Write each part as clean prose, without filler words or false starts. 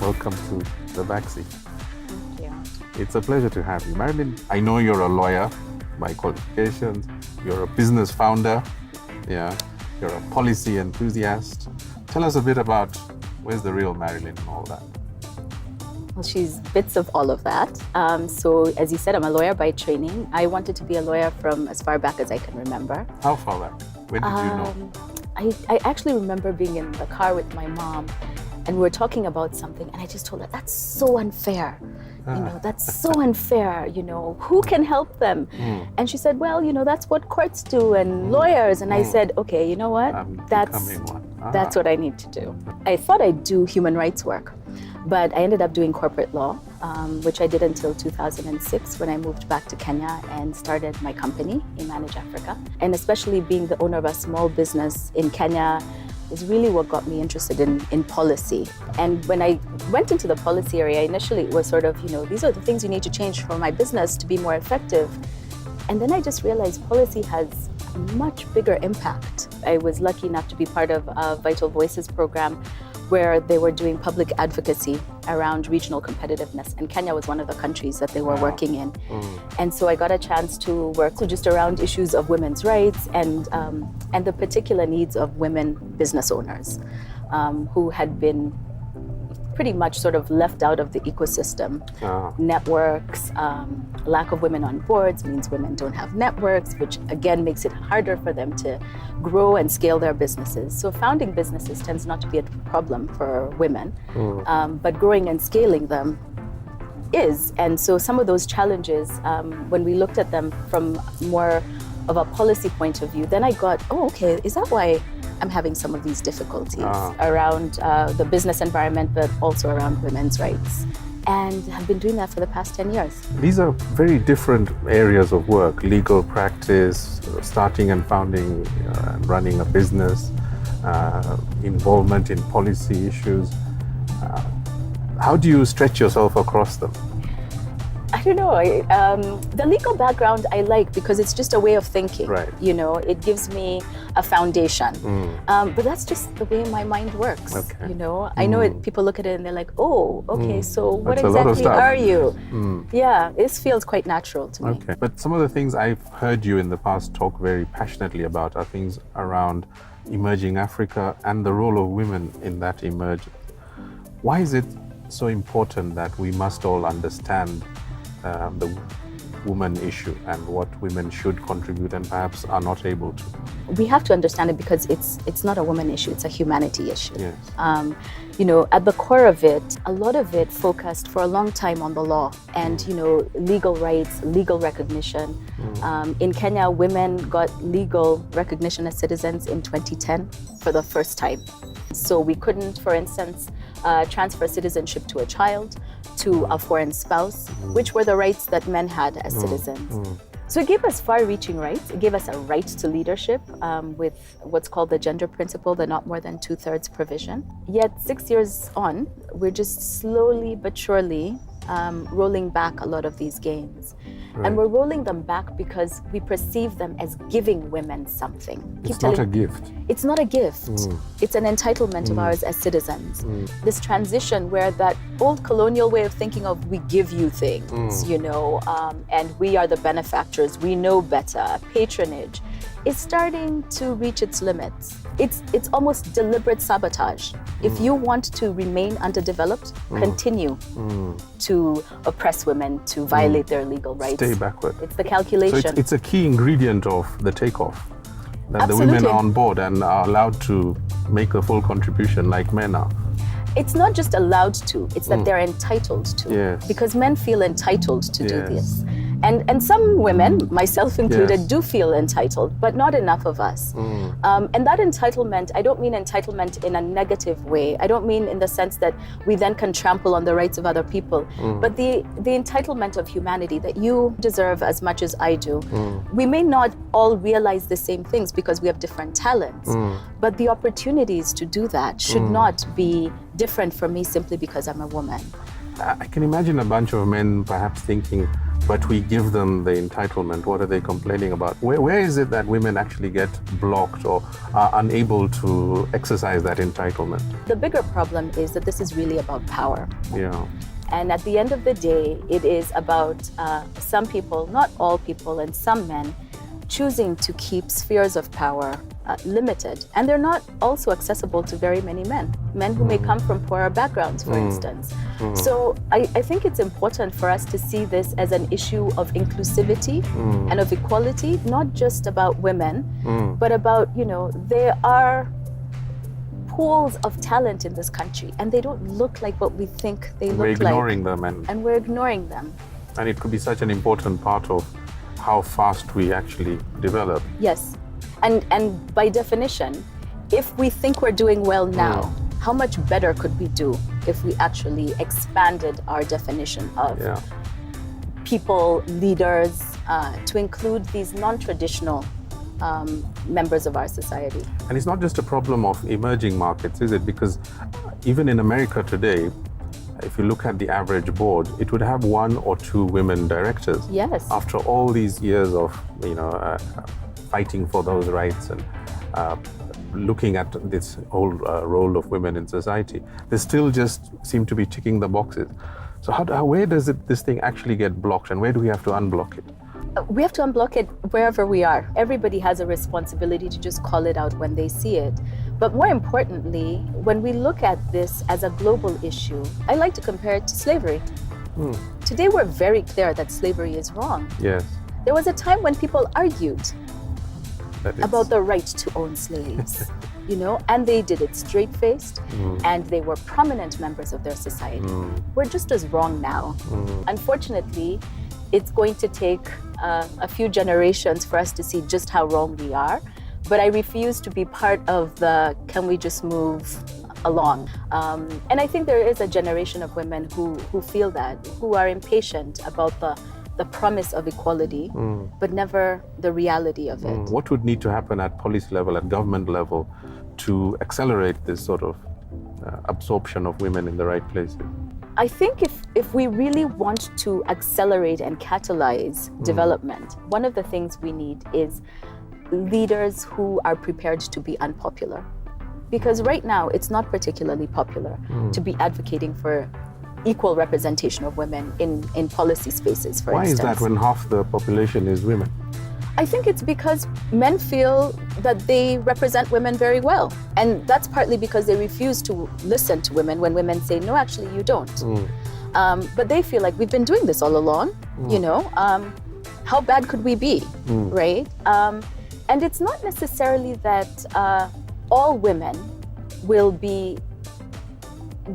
welcome to the backseat. Thank you. It's a pleasure to have you. Marilyn, I know you're a lawyer by qualifications, you're a business founder, yeah, you're a policy enthusiast. Tell us a bit about where's the real Marilyn and all that. Well, she's bits of all of that. So as you said, I'm a lawyer by training. I wanted to be a lawyer from as far back as I can remember. How far back? When did you know? I actually remember being in the car with my mom and we were talking about something and I just told her, that's so unfair. That's so unfair, who can help them? And she said, well, that's what courts do and lawyers. And I said, okay, you know what? That's what I need to do. I thought I'd do human rights work, but I ended up doing corporate law, which I did until 2006 when I moved back to Kenya and started my company, Manage Africa. And especially being the owner of a small business in Kenya is really what got me interested in policy. And when I went into the policy area, initially it was sort of, these are the things you need to change for my business to be more effective. And then I just realized policy has a much bigger impact. I was lucky enough to be part of a Vital Voices program where they were doing public advocacy around regional competitiveness. And Kenya was one of the countries that they were working in. And so I got a chance to work just around issues of women's rights and the particular needs of women business owners who had been pretty much sort of left out of the ecosystem. Networks, lack of women on boards means women don't have networks, which again makes it harder for them to grow and scale their businesses. So founding businesses tends not to be a problem for women, but growing and scaling them is. And so some of those challenges, when we looked at them from more of a policy point of view, then I got, okay, is that why I'm having some of these difficulties around the business environment, but also around women's rights. And have been doing that for the past 10 years. These are very different areas of work: legal practice, starting and founding and running a business, involvement in policy issues. How do you stretch yourself across them? I don't know. The legal background I like because it's just a way of thinking. Right. It gives me a foundation. But that's just the way my mind works. Okay. I know people look at it and they're like, oh, okay, so what that's exactly are you? Yeah, this feels quite natural to me. Okay. But some of the things I've heard you in the past talk very passionately about are things around emerging Africa and the role of women in that emergence. Why is it so important that we must all understand the woman issue and what women should contribute and perhaps are not able to? We have to understand it because it's not a woman issue, it's a humanity issue. Yes. At the core of it, a lot of it focused for a long time on the law and, legal rights, legal recognition. In Kenya, women got legal recognition as citizens in 2010 for the first time. So we couldn't, for instance, transfer citizenship to a child, to a foreign spouse, which were the rights that men had as citizens. So it gave us far-reaching rights. It gave us a right to leadership with what's called the gender principle, the not more than 2/3 provision. Yet 6 years on, we're just slowly but surely rolling back a lot of these gains. Right. And we're rolling them back because we perceive them as giving women something. It's not a gift. It's not a gift. It's an entitlement of ours as citizens. This transition where that old colonial way of thinking of we give you things, and we are the benefactors, we know better, patronage, is starting to reach its limits. It's almost deliberate sabotage. If you want to remain underdeveloped, continue to oppress women, to violate their legal rights. Stay backward. It's the calculation. So it's a key ingredient of the takeoff. That Absolutely. The women are on board and are allowed to make a full contribution like men are. It's not just allowed to, it's that they're entitled to. Yes. Because men feel entitled to do this. And some women, myself included, do feel entitled, but not enough of us. And that entitlement, I don't mean entitlement in a negative way. I don't mean in the sense that we then can trample on the rights of other people, but the entitlement of humanity, that you deserve as much as I do. We may not all realize the same things because we have different talents, but the opportunities to do that should not be different for me simply because I'm a woman. I can imagine a bunch of men perhaps thinking, but we give them the entitlement. What are they complaining about? Where is it that women actually get blocked or are unable to exercise that entitlement? The bigger problem is that this is really about power. Yeah. And at the end of the day, it is about some people, not all people, and some men choosing to keep spheres of power limited. And they're not also accessible to very many men who may come from poorer backgrounds, for instance. So I think it's important for us to see this as an issue of inclusivity and of equality, not just about women, but about, there are pools of talent in this country, and they don't look like what we think they look like. We're ignoring them. And we're ignoring them. And it could be such an important part of how fast we actually develop. Yes. And by definition, if we think we're doing well now, how much better could we do if we actually expanded our definition of people, leaders, to include these non-traditional members of our society? And it's not just a problem of emerging markets, is it? Because even in America today, if you look at the average board, it would have 1 or 2 women directors. Yes. After all these years of, fighting for those rights and looking at this whole role of women in society, they still just seem to be ticking the boxes. So where does this thing actually get blocked, and where do we have to unblock it? We have to unblock it wherever we are. Everybody has a responsibility to just call it out when they see it. But more importantly, when we look at this as a global issue, I like to compare it to slavery. Today, we're very clear that slavery is wrong. Yes. There was a time when people argued about the right to own slaves, and they did it straight-faced, and they were prominent members of their society. We're just as wrong now. Unfortunately, it's going to take a few generations for us to see just how wrong we are, but I refuse to be part of the can we just move along. And I think there is a generation of women who feel that, who are impatient about the promise of equality, but never the reality of it. What would need to happen at policy level, at government level, to accelerate this sort of absorption of women in the right places? I think if we really want to accelerate and catalyze development, one of the things we need is leaders who are prepared to be unpopular. Because right now, it's not particularly popular to be advocating for equal representation of women in policy spaces, for instance. Why is that when half the population is women? I think it's because men feel that they represent women very well. And that's partly because they refuse to listen to women when women say, no, actually, you don't. But they feel like we've been doing this all along, how bad could we be, right? And it's not necessarily that all women will be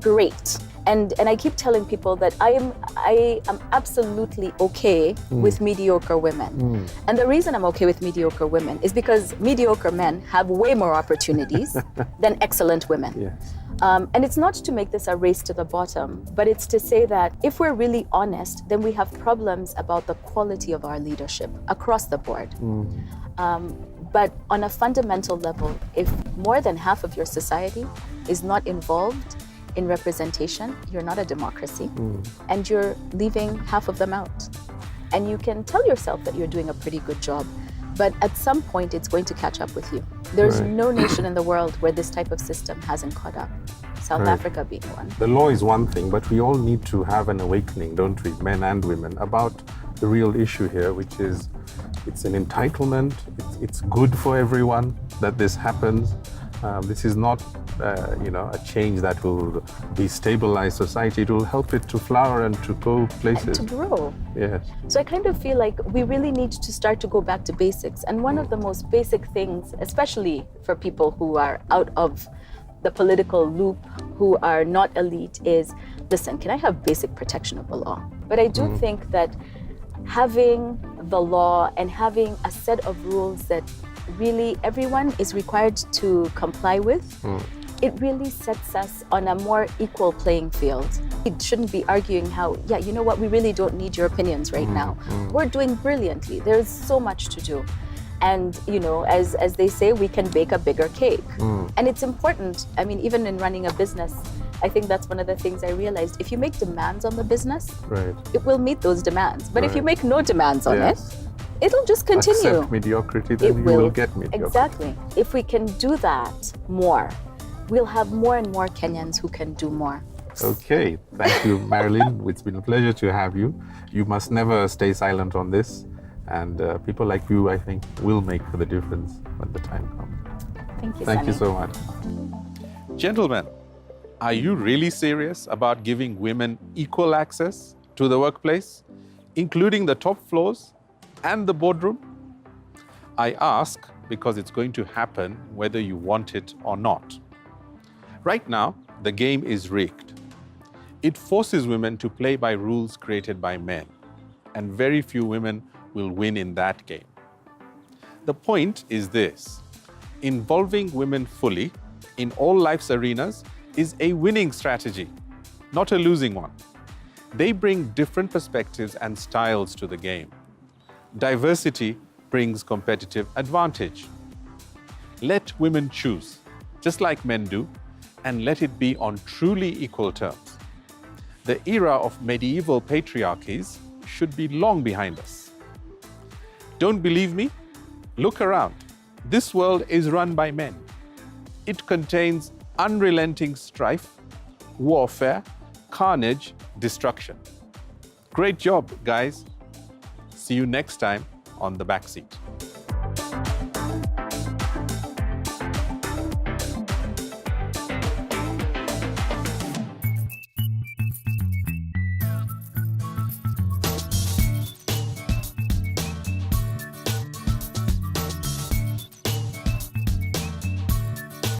great. And I keep telling people that I am absolutely okay with mediocre women. And the reason I'm okay with mediocre women is because mediocre men have way more opportunities than excellent women. Yes. And it's not to make this a race to the bottom, but it's to say that if we're really honest, then we have problems about the quality of our leadership across the board. But on a fundamental level, if more than half of your society is not involved in representation, you're not a democracy, and you're leaving half of them out. And you can tell yourself that you're doing a pretty good job, but at some point it's going to catch up with you. There's no nation in the world where this type of system hasn't caught up, South Africa being one. The law is one thing, but we all need to have an awakening, don't we, men and women, about the real issue here, which is it's an entitlement, it's good for everyone that this happens. This is not a change that will destabilize society. It will help it to flower and to go places. And to grow. Yes. So I kind of feel like we really need to start to go back to basics. And one of the most basic things, especially for people who are out of the political loop, who are not elite, is, listen, can I have basic protection of the law? But I do think that having the law and having a set of rules that really everyone is required to comply with, it really sets us on a more equal playing field. We shouldn't be arguing how, you know what, we really don't need your opinions right now. We're doing brilliantly. There's so much to do. And, as they say, we can bake a bigger cake. And it's important, I mean, even in running a business, I think that's one of the things I realized. If you make demands on the business, Right. it will meet those demands. But if you Right. make no demands on Yes. it, it'll just continue. Accept mediocrity, then It you will get mediocrity. Exactly. If we can do that more, we'll have more and more Kenyans who can do more. Okay, thank you, Marilyn. It's been a pleasure to have you. You must never stay silent on this. And people like you, I think, will make the difference when the time comes. Thank you, Thank you Sunny. so much. Gentlemen, are you really serious about giving women equal access to the workplace, including the top floors and the boardroom? I ask because it's going to happen whether you want it or not. Right now, the game is rigged. It forces women to play by rules created by men, and very few women will win in that game. The point is this: involving women fully in all life's arenas is a winning strategy, not a losing one. They bring different perspectives and styles to the game. Diversity brings competitive advantage. Let women choose, just like men do, and let it be on truly equal terms. The era of medieval patriarchies should be long behind us. Don't believe me? Look around. This world is run by men. It contains unrelenting strife, warfare, carnage, destruction. Great job, guys. See you next time on The Backseat.